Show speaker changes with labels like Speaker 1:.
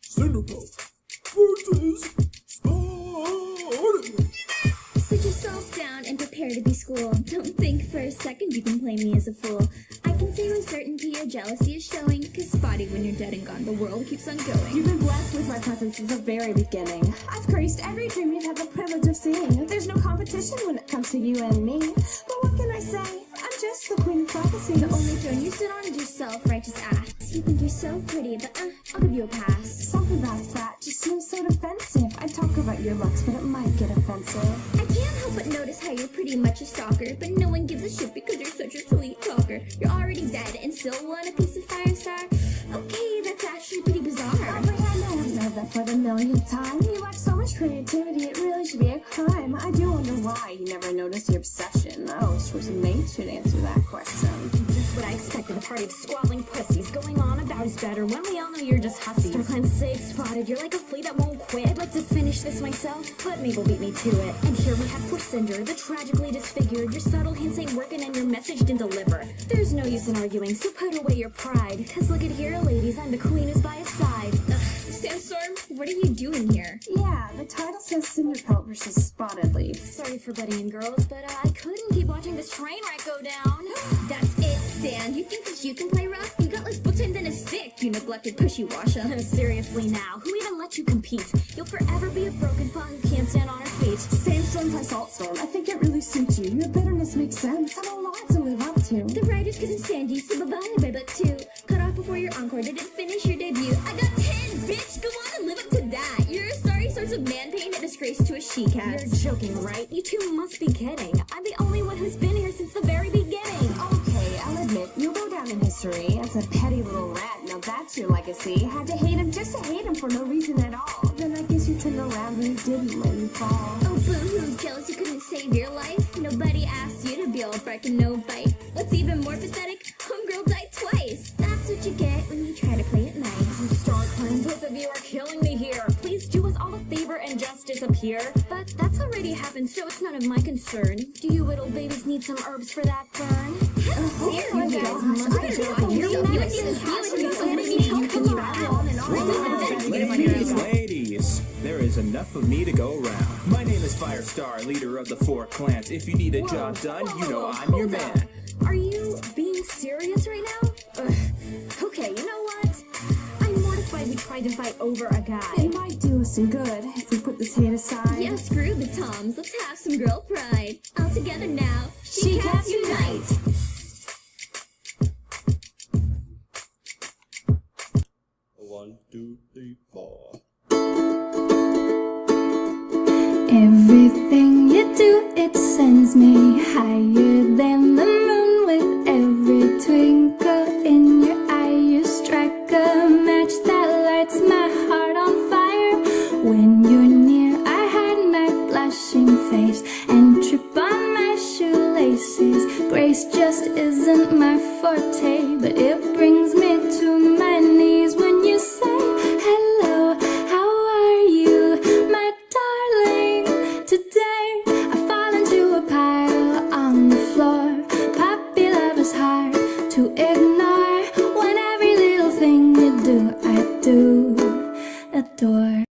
Speaker 1: Cinderpelt versus Spartan.
Speaker 2: Sit yourself down and prepare to be schooled. Don't think for a second you can play me as a fool. I can say with certainty your jealousy is showing, cause spotty when you're dead and gone, the world keeps on going.
Speaker 3: You've been blessed with my presence since the very beginning. I've graced every dream you've had the privilege of seeing. There's no competition when it comes to you and me. But what can I say? I'm just the queen of prophecy.
Speaker 2: The only throne you sit on is your self-righteous ass. You think you're so pretty, but I'll give you a pass.
Speaker 3: Something about that just seems so defensive. I talk about your looks, but it might get offensive.
Speaker 2: I can't help but notice how you're pretty much a stalker, but no one gives a shit because you're such a sweet talker. You're already dead and still want a piece of Firestar? Okay, that's actually pretty bizarre.
Speaker 3: I know I've said that for the millionth time. You lack so much creativity, it really should be a crime. I do wonder why you never noticed your obsession. Oh, Source of Mate should answer that question.
Speaker 4: Just what I expected, a party of squabbling pussies. Going on about is better when we all know you're just hussies. For clan's sake, Spotted, you're like a flea that won't quit. I'd like to finish this myself, but Mabel beat me to it. And here we have poor Cinder, the tragically disfigured. Your subtle hints ain't working and your message didn't deliver. There's no use in arguing, so put away your pride. Cause look at here, ladies, I'm the queen who's by his side.
Speaker 2: Sandstorm, what are you doing here?
Speaker 3: Yeah, the title says Cinderpelt versus Spotted Leaf.
Speaker 4: Sorry for butting in, girls, but I couldn't keep watching this train wreck go down.
Speaker 2: That's it, Sand. You think that you can play rough? You got less bookends than a stick, you neglected pushy washer.
Speaker 4: Seriously now, who even let you compete? You'll forever be a broken paw who can't stand on her feet.
Speaker 3: Sandstorm plus Saltstorm, I think it really suits you. Your bitterness makes sense. I'm a lot to live up to.
Speaker 2: The writers couldn't stand you, so bye-bye by book 2. Cut off before your encore, didn't finish your debut. I got 10, bitch! Go on and live up to that. You're a sorry source of man pain and a disgrace to a she-cat.
Speaker 4: You're joking, right? You two must be kidding. I'm the only one who's been here since the very beginning.
Speaker 3: Okay, I'll admit, you'll go down in history as a petty little rat. Now that's your legacy. Had to hate him just to hate him for no reason at all. Then I guess you turned around when you didn't let him fall.
Speaker 2: Oh, boo-hoo, jealous you couldn't save your life? Nobody asked you to be all bark and no bite. What's even more pathetic? Homegirl died twice. That's what you get when you try to play it nice.
Speaker 4: Star Clan, both of you are killing me here. Please do us all a favor and just disappear. But that's already happened, so it's none of my concern. Do you little babies need some herbs for that burn?
Speaker 2: You guys must be joking.
Speaker 5: Ladies, there is enough of me to go around. My name is Firestar, leader of the 4 clans. If you need a job done, you know I'm your man.
Speaker 4: Are you being serious right now? Ugh. Okay, you know what? I'm mortified we tried to fight over a guy.
Speaker 3: It might do us some good if we put this hate aside.
Speaker 2: Yeah, screw the Toms. Let's have some girl pride. All together now. She-Cats unite!
Speaker 1: 1, 2, 3, 4.
Speaker 6: Everything you do, it sends me higher than the moon. With every twinkle in your eye, you strike a match that lights my heart on fire. When you're near, I hide my blushing face and trip on my shoelaces. Grace just isn't my forte, but